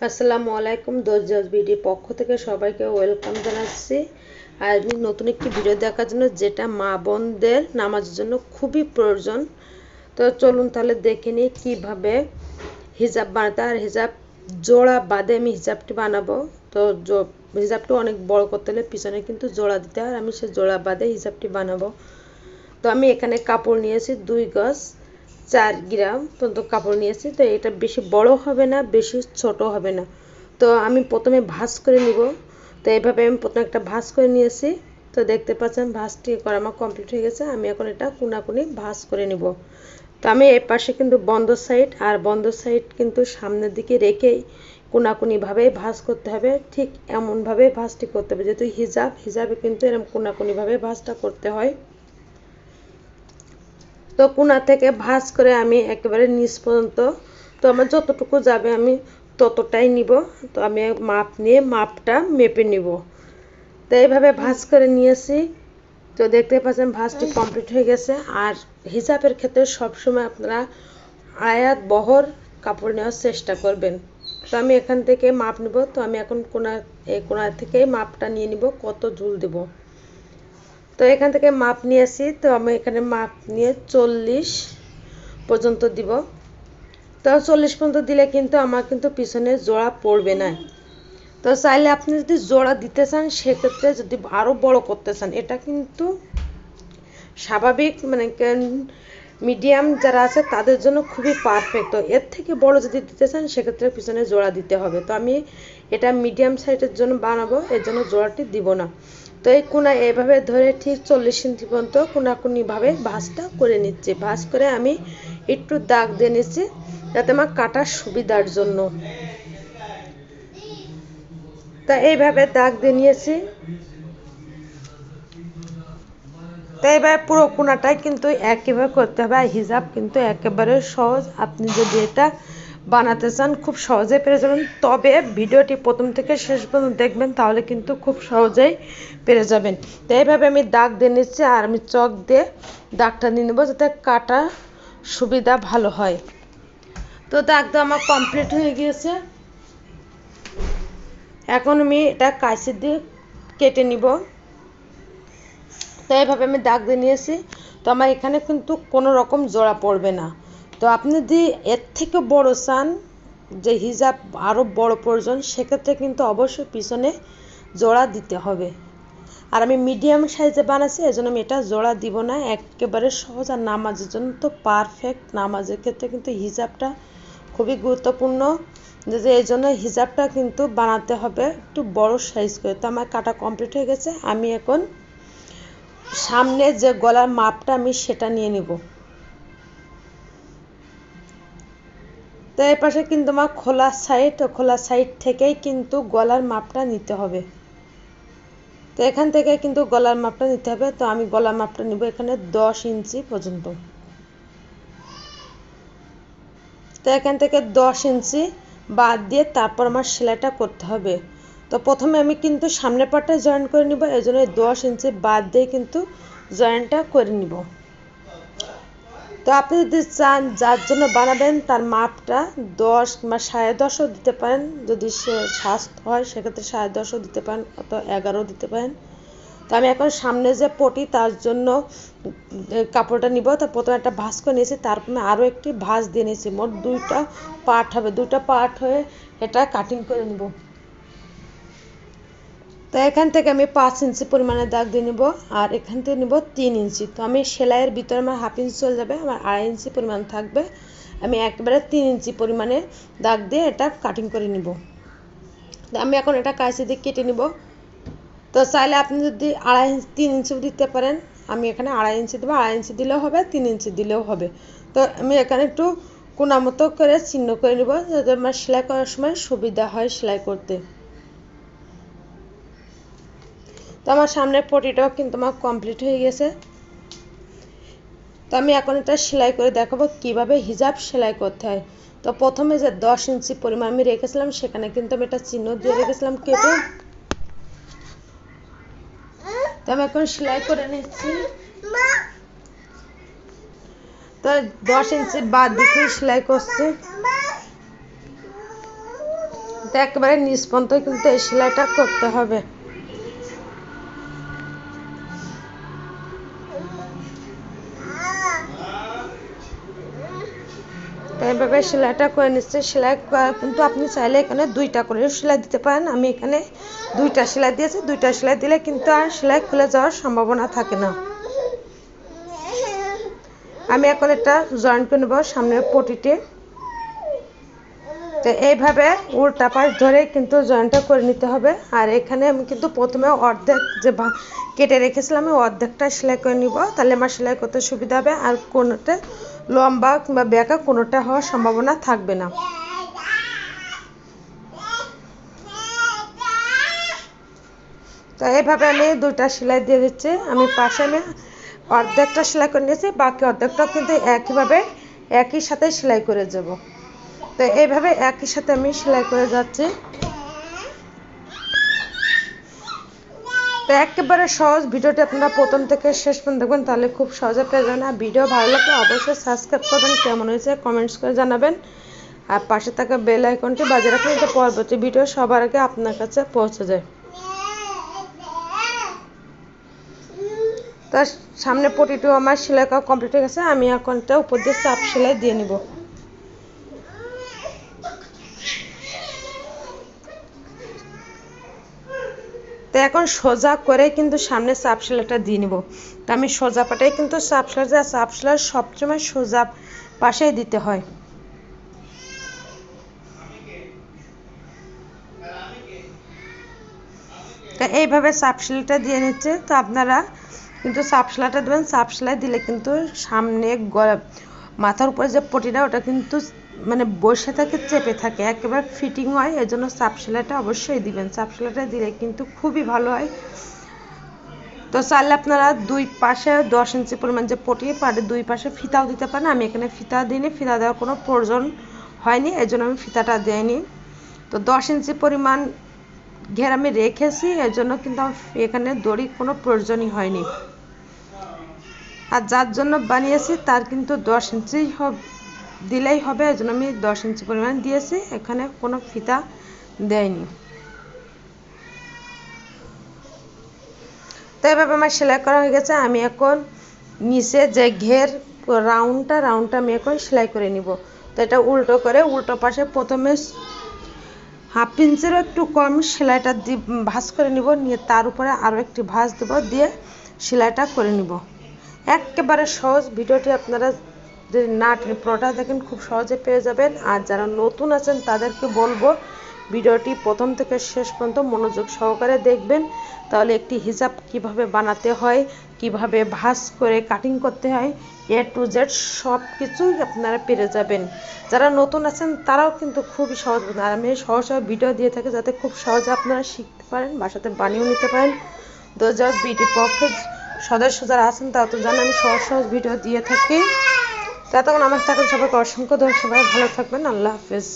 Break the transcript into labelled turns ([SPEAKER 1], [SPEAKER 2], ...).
[SPEAKER 1] আসসালামু আলাইকুম। Those BD পক্ষ থেকে সবাইকে ওয়েলকাম জানাচ্ছি। আর আমি নতুন একটি ভিডিও দেখার জন্য, যেটা মা বোনদের নামাজের জন্য খুবই প্রয়োজন। তো চলুন তাহলে দেখে নিই কীভাবে হিজাব বানাতে। আর হিজাব জোড়া বাদে আমি হিজাবটি বানাবো। তো হিজাবটি অনেক বড় করতে হলে পিছনে কিন্তু জোড়া দিতে হয়, আমি সে জোড়া বাদে হিজাবটি বানাবো। তো আমি এখানে কাপড় নিয়েছি 2 গজ 4 গ্রাম পর্যন্ত কাপড় নিয়েছি। তো এটা বেশি বড় হবে না, বেশি ছোট হবে না। তো আমি প্রথমে ভাঁজ করে নিব। তো এইভাবে আমি প্রথমে একটা ভাঁজ করে নিয়েছি। তো দেখতে পাচ্ছেন ভাঁজটি করা আমার কমপ্লিট হয়ে গেছে। আমি এখন এটা কোনাকুনি ভাঁজ করে নিব। তো আমি এই পাশে কিন্তু বন্ধ সাইড কিন্তু সামনের দিকে রেখেই কোনাকুনিভাবে ভাঁজ করতে হবে। ঠিক এমনভাবে ভাঁজটি করতে হবে, যেহেতু হিজাবে কিন্তু এরকম কোনাকুনিভাবে ভাঁজটা করতে হয়। তো কোনা থেকে ভাঁজ করে আমি একেবারে নিচ পর্যন্ত, তো আমার যতটুকু যাবে আমি ততটাই নিব। তো আমি মাপ নিয়ে মাপটা মেপে নিব। তো এইভাবে ভাঁজ করে নিয়েছি। তো দেখতে পাচ্ছেন ভাঁজটি কমপ্লিট হয়ে গেছে। আর হিজাবের ক্ষেত্রে সবসময় আপনারা আয়াত বহর কাপড় নেওয়ার চেষ্টা করবেন। তো আমি এখান থেকে মাপ নিব। তো আমি এখন কোনা থেকেই মাপটা নিয়ে নিব, কত ঝুল দেব। তো এখান থেকে মাপ নিয়েছি। তো আমি এখানে মাপ নিয়ে 40 পর্যন্ত দিব। তো 40 পর্যন্ত দিলে কিন্তু আমার কিন্তু পিছনে জোড়া পড়বে না। তো চাইলে আপনি যদি জোড়া দিতে চান, সেক্ষেত্রে যদি আরও বড় করতে চান, এটা কিন্তু স্বাভাবিক মিডিয়াম যারা আছে তাদের জন্য খুবই পারফেক্ট। তো এর থেকে বড় যদি দিতে চান, সেক্ষেত্রে পিছনে জোড়া দিতে হবে। তো আমি এটা মিডিয়াম সাইজের জন্য বানাবো, এর জন্য জোড়াটি দিব না। তো এই কোনা এভাবে ধরে ঠিক 40 ইঞ্চি পর্যন্ত কোনাকুনিভাবে ভাঁজটা করে নিচ্ছি। ভাঁজ করে আমি একটু দাগ দিয়ে নিচ্ছি, যাতে আমার কাটার সুবিধার জন্য। তা এইভাবে দাগ দিয়ে নিয়েছি। তো এবার পুরো কোনাটাই কিন্তু একইভাবে করতে হবে। আর হিজাব কিন্তু একেবারে সহজ, আপনি যদি এটা বানাতে চান খুব সহজে পেরে যাবেন। তবে ভিডিওটি প্রথম থেকে শেষ পর্যন্ত দেখবেন, তাহলে কিন্তু খুব সহজেই পেরে যাবেন। তো এইভাবে আমি দাগ দিয়ে নিচ্ছি, আর আমি চক দিয়ে দাগটা নিয়ে নেবো, যাতে কাটা সুবিধা ভালো হয়। তো দাগ দেওয়া আমার কমপ্লিট হয়ে গিয়েছে। এখন আমি এটা কাঁচি দিয়ে কেটে নিব। তো এইভাবে আমি দাগ দিয়ে নিয়েছি। তো আমার এখানে কিন্তু কোনো রকম জোড়া পড়বে না। তো আপনি যদি এর থেকে বড় চান, যে হিজাব আরও বড় প্রয়োজন, সেক্ষেত্রে কিন্তু অবশ্যই পিছনে জোড়া দিতে হবে। আর আমি মিডিয়াম সাইজে বানাচ্ছি, এজন্য আমি এটা জোড়া দিব না। একেবারে সহজ। আর নামাজের জন্য তো পারফেক্ট। নামাজের ক্ষেত্রে কিন্তু হিজাবটা খুবই গুরুত্বপূর্ণ, যে এই জন্য হিজাবটা কিন্তু বানাতে হবে একটু বড় সাইজ করে। তো আমার কাটা কমপ্লিট হয়ে গেছে। আমি এখন সামনে যে গলার মাপটা আমি সেটা নিয়ে নিব। তো এই পাশে কিন্তু আমার খোলা সাইড থেকেই কিন্তু গলার মাপটা নিতে হবে। তো এখান থেকে কিন্তু গলার মাপটা নিতে হবে। তো আমি গলার মাপটা নিব এখানে 10 ইঞ্চি পর্যন্ত। তো এখান থেকে 10 ইঞ্চি বাদ দিয়ে তারপর আমার সেলাইটা করতে হবে। তো প্রথমে আমি কিন্তু সামনের পাটটা জয়েন করে নিব, এই জন্য 10 ইঞ্চি বাদ দিয়ে কিন্তু জয়েনটা করে নিব। তো আপনি যদি চান যার জন্য বানাবেন তার মাপটা 10 বা 10.5ও দিতে পারেন। যদি সে স্বাস্থ্য হয়, সেক্ষেত্রে 10.5ও দিতে পারেন, অথবা 11ও দিতে পারেন। তো আমি এখন সামনে যে পটি, তার জন্য কাপড়টা নিব। তো প্রথমে একটা ভাঁজ করে নিয়েছি, তারপরে আরও একটি ভাঁজ দিয়ে নিয়েছি। মোট 2টা পার্ট হবে, 2টা পার্ট হয়ে এটা কাটিং করে নিব। তো এখান থেকে আমি 5 ইঞ্চি পরিমাণে দাগ দিয়ে নেব, আর এখান থেকে নেব 3 ইঞ্চি। তো আমি সেলাইয়ের ভিতরে আমার 1/2 ইঞ্চি চলে যাবে, আমার 2.5 ইঞ্চি পরিমাণ থাকবে। আমি একবারে 3 ইঞ্চি পরিমাণে দাগ দিয়ে এটা কাটিং করে নিব। তো আমি এখন এটা কাঁচি দিয়ে কেটে নিব। তো চাইলে আপনি যদি 3 ইঞ্চি দিতে পারেন, আমি এখানে 2.5 ইঞ্চি দেবো। 2.5 ইঞ্চি দিলেও হবে, 3 ইঞ্চি দিলেও হবে। তো আমি এখানে একটু কোনা মতো করে চিহ্ন করে নেব, যাতে আমার সেলাই করার সময় সুবিধা হয় সেলাই করতে। তো আমার সামনের পটিটাও কিন্তু আমার কমপ্লিট হয়ে গেছে। তো আমি এখন এটা সেলাই করে দেখাবো কিভাবে হিজাব সেলাই করতে হয়। তো প্রথমে যে 10 ইঞ্চি পরিমাণ আমি রেখেছিলাম, সেখানে কিন্তু আমি একটা চিহ্ন দিয়ে রেখেছিলাম কেটে। তো আমি এখন সেলাই করে নিচ্ছি। তো 10 ইঞ্চি বাদ দিয়ে সেলাই করছি। তো একেবারে নিচ পর্যন্ত কিন্তু এই সেলাইটা করতে হবে। তো এইভাবে সেলাইটা করে নিচ্ছে। সেলাই কিন্তু আপনি চাইলে এখানে 2টা করে সেলাই দিতে পারেন। আমি এখানে 2টা সেলাই দিয়েছি। 2টা সেলাই দিলে কিন্তু আর সেলাই খুলে যাওয়ার সম্ভাবনা থাকে না। আমি এখন এটা জয়েন করে নেব সামনের পটিতে। তো এইভাবে উল্টা পাশ ধরে কিন্তু জয়েনটা করে নিতে হবে। আর এখানে আমি কিন্তু প্রথমে অর্ধেক যে কেটে রেখেছিলাম আমি অর্ধেকটা সেলাই করে নিব, তাহলে আমার সেলাই করতে সুবিধা হবে আর কোনোটা লম্বা কিংবা বেঁকা কোনোটা হওয়ার সম্ভাবনা থাকবে না। তো এইভাবে আমি 2টা সেলাই দিয়ে দিচ্ছি। আমি পাশে আমি অর্ধেকটা সেলাই করে নিয়েছি, বাকি অর্ধেকটা কিন্তু একইভাবে একই সাথে সেলাই করে যাব। তো এইভাবে একই সাথে আমি সেলাই করে যাচ্ছি। তো একেবারে সহজ, ভিডিওটি আপনারা প্রথম থেকে শেষ পর্যন্ত দেখবেন, তাহলে খুব সহজে পেয়ে যাবেন। আর ভিডিও ভালো লাগলে অবশ্যই সাবস্ক্রাইব করবেন, কেমন হয়েছে কমেন্টস করে জানাবেন। আর পাশে থাকা বেল আইকনটি বাজিয়ে রাখবেন, যাতে পরবর্তী ভিডিও সবার আগে আপনার কাছে পৌঁছে যায়। তার সামনে পটিটিও আমার সেলাই করা কমপ্লিট হয়ে গেছে। আমি এখন এটা উপর দিয়ে চাপ সেলাই দিয়ে নিব। তো এখন সোজা করে কিন্তু সামনে চাপ সেলাইটা দিয়ে নিব। তো আমি সোজা পাটাই কিন্তু চাপ সেলাই সবসময় সোজা পাশেই দিতে হয়। তো এইভাবে চাপ সেলাইটা দিয়ে নিচ্ছে। তো আপনারা কিন্তু চাপ সেলাইটা দেবেন। চাপ সেলাই দিলে কিন্তু সামনে মাথার উপরে যে পটিটা ওটা কিন্তু মানে বসে থাকে, চেপে থাকে, একেবারে ফিটিং হয়। এর জন্য চাপ সেলাইটা অবশ্যই দিবেন। চাপ সেলাইটা দিলে কিন্তু খুবই ভালো হয়। তো চাইলে আপনারা 2 পাশে 10 ইঞ্চি পরিমাণ যে পটি পাড়ে 2 পাশে ফিতাও দিতে পারেন। আমি এখানে ফিতা দিইনি, ফিতা দেওয়ার কোনো প্রয়োজন হয়নি, এই জন্য আমি ফিতাটা দিইনি। তো 10 ইঞ্চি পরিমাণ ঘের আমি রেখেছি, এর জন্য কিন্তু এখানে দড়ি কোনো প্রয়োজনই হয়নি। আর যার জন্য বানিয়েছি তার কিন্তু 10 ইঞ্চি দিলেই হবে, এর জন্য আমি 10 ইঞ্চি পরিমাণ দিয়েছি, এখানে কোনো ফিতা দেয়নি। তো এভাবে আমার সেলাই করা হয়ে গেছে। আমি এখন নিচে যে ঘের রাউন্ডটা আমি এখন সেলাই করে নিব। তো এটা উল্টো করে উল্টো পাশে প্রথমে 1/2 ইঞ্চিরও একটু কম সেলাইটা ভাঁজ করে নিব, নিয়ে তার উপরে আরও একটি ভাঁজ দেব, দিয়ে সেলাইটা করে নিব। একেবারে সহজ। ভিডিওটি আপনারা যদি না পুরোটা দেখেন খুব সহজে পেয়ে যাবেন। আর যারা নতুন আছেন তাদেরকে বলবো ভিডিওটি প্রথম থেকে শেষ পর্যন্ত মনোযোগ সহকারে দেখবেন, তাহলে একটি হিজাব কিভাবে বানাতে হয়, কিভাবে ভাঁজ করে কাটিং করতে হয়, A to Z সব কিছুই আপনারা পেরে যাবেন। যারা নতুন আছেন তারাও কিন্তু খুবই সহজ। আর আমি সহজ ভিডিও দিয়ে থাকি যাতে খুব সহজে আপনারা শিখতে পারেন, বাসাতে বানিয়েও নিতে পারেন। তো যারা বিটি পক্ষের সদস্য যারা আছেন তারা তো জানেন আমি সহজ ভিডিও দিয়ে থাকি। ততক্ষণ আমার থাকেন, সবাইকে অসংখ্য ধন্যবাদ। সবাই ভালো থাকবেন। আল্লাহ হাফেজ।